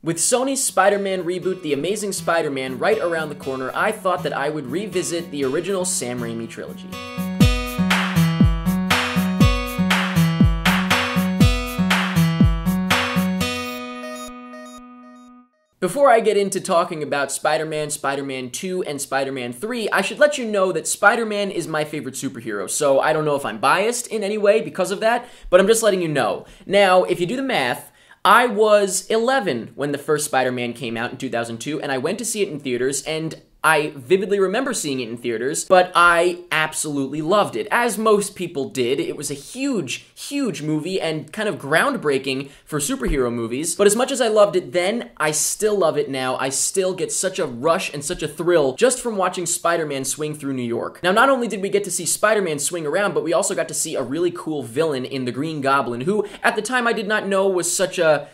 With Sony's Spider-Man reboot, The Amazing Spider-Man, right around the corner, I thought that I would revisit the original Sam Raimi trilogy. Before I get into talking about Spider-Man, Spider-Man 2, and Spider-Man 3, I should let you know that Spider-Man is my favorite superhero, so I don't know if I'm biased in any way because of that, but I'm just letting you know. Now, if you do the math, I was 11 when the first Spider-Man came out in 2002, and I went to see it in theaters, and I vividly remember seeing it in theaters, but I absolutely loved it, as most people did. It was a huge, huge movie and kind of groundbreaking for superhero movies, but as much as I loved it then, I still love it now. I still get such a rush and such a thrill just from watching Spider-Man swing through New York. Now, not only did we get to see Spider-Man swing around, but we also got to see a really cool villain in the Green Goblin, who, at the time, I did not know was such a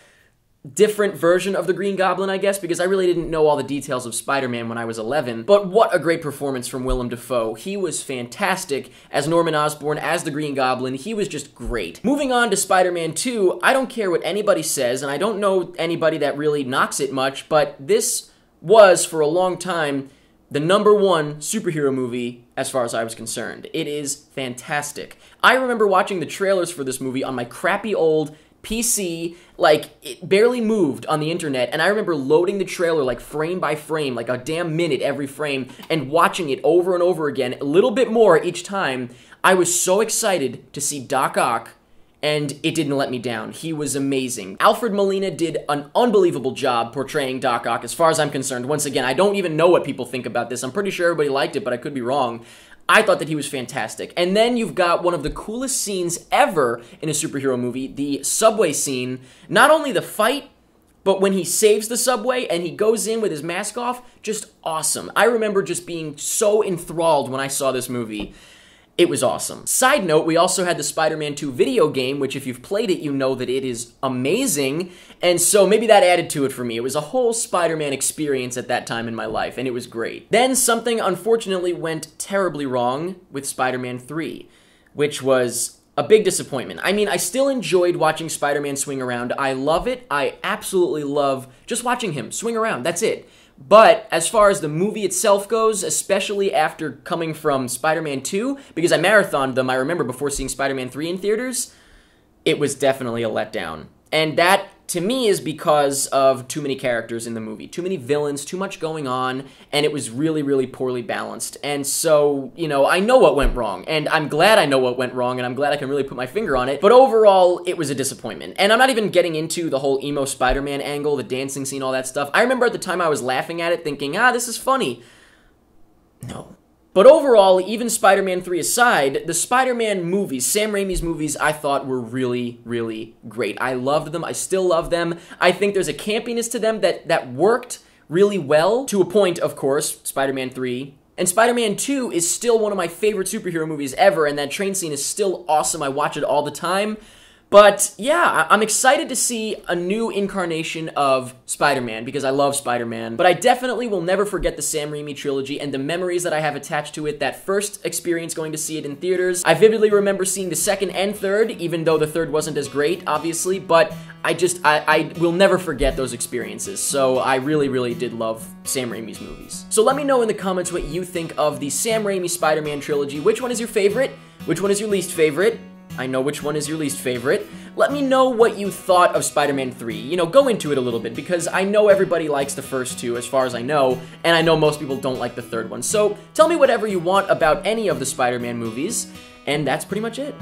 different version of the Green Goblin, I guess, because I really didn't know all the details of Spider-Man when I was 11, but what a great performance from Willem Dafoe. He was fantastic as Norman Osborn, as the Green Goblin. He was just great. Moving on to Spider-Man 2, I don't care what anybody says, and I don't know anybody that really knocks it much, but this was, for a long time, the #1 superhero movie as far as I was concerned. It is fantastic. I remember watching the trailers for this movie on my crappy old PC, like, it barely moved on the internet, and I remember loading the trailer, like, frame by frame, like a damn minute every frame, and watching it over and over again, a little bit more each time. I was so excited to see Doc Ock, and it didn't let me down. He was amazing. Alfred Molina did an unbelievable job portraying Doc Ock, as far as I'm concerned. Once again, I don't even know what people think about this. I'm pretty sure everybody liked it, but I could be wrong. I thought that he was fantastic. And then you've got one of the coolest scenes ever in a superhero movie, the subway scene. Not only the fight, but when he saves the subway and he goes in with his mask off, just awesome. I remember just being so enthralled when I saw this movie. It was awesome. Side note, we also had the Spider-Man 2 video game, which if you've played it, you know that it is amazing, and so maybe that added to it for me. It was a whole Spider-Man experience at that time in my life, and it was great. Then something unfortunately went terribly wrong with Spider-Man 3, which was a big disappointment. I mean, I still enjoyed watching Spider-Man swing around. I love it. I absolutely love just watching him swing around. That's it. But as far as the movie itself goes, especially after coming from Spider-Man 2, because I marathoned them, I remember before seeing Spider-Man 3 in theaters, it was definitely a letdown. And that, to me, is because of too many characters in the movie. Too many villains, too much going on, and it was really, really poorly balanced. And so, you know, I know what went wrong, and I'm glad I know what went wrong, and I'm glad I can really put my finger on it, but overall, it was a disappointment. And I'm not even getting into the whole emo Spider-Man angle, the dancing scene, all that stuff. I remember at the time I was laughing at it, thinking, this is funny. No. But overall, even Spider-Man 3 aside, the Spider-Man movies, Sam Raimi's movies, I thought were really, really great. I loved them. I still love them. I think there's a campiness to them that worked really well, to a point, of course, Spider-Man 3. And Spider-Man 2 is still one of my favorite superhero movies ever, and that train scene is still awesome. I watch it all the time. But yeah, I'm excited to see a new incarnation of Spider-Man because I love Spider-Man. But I definitely will never forget the Sam Raimi trilogy and the memories that I have attached to it. That first experience going to see it in theaters. I vividly remember seeing the second and third, even though the third wasn't as great, obviously. But I will never forget those experiences. So I really, really did love Sam Raimi's movies. So let me know in the comments what you think of the Sam Raimi Spider-Man trilogy. Which one is your favorite? Which one is your least favorite? I know which one is your least favorite. Let me know what you thought of Spider-Man 3. You know, go into it a little bit, because I know everybody likes the first two, as far as I know, and I know most people don't like the third one. So tell me whatever you want about any of the Spider-Man movies, and that's pretty much it.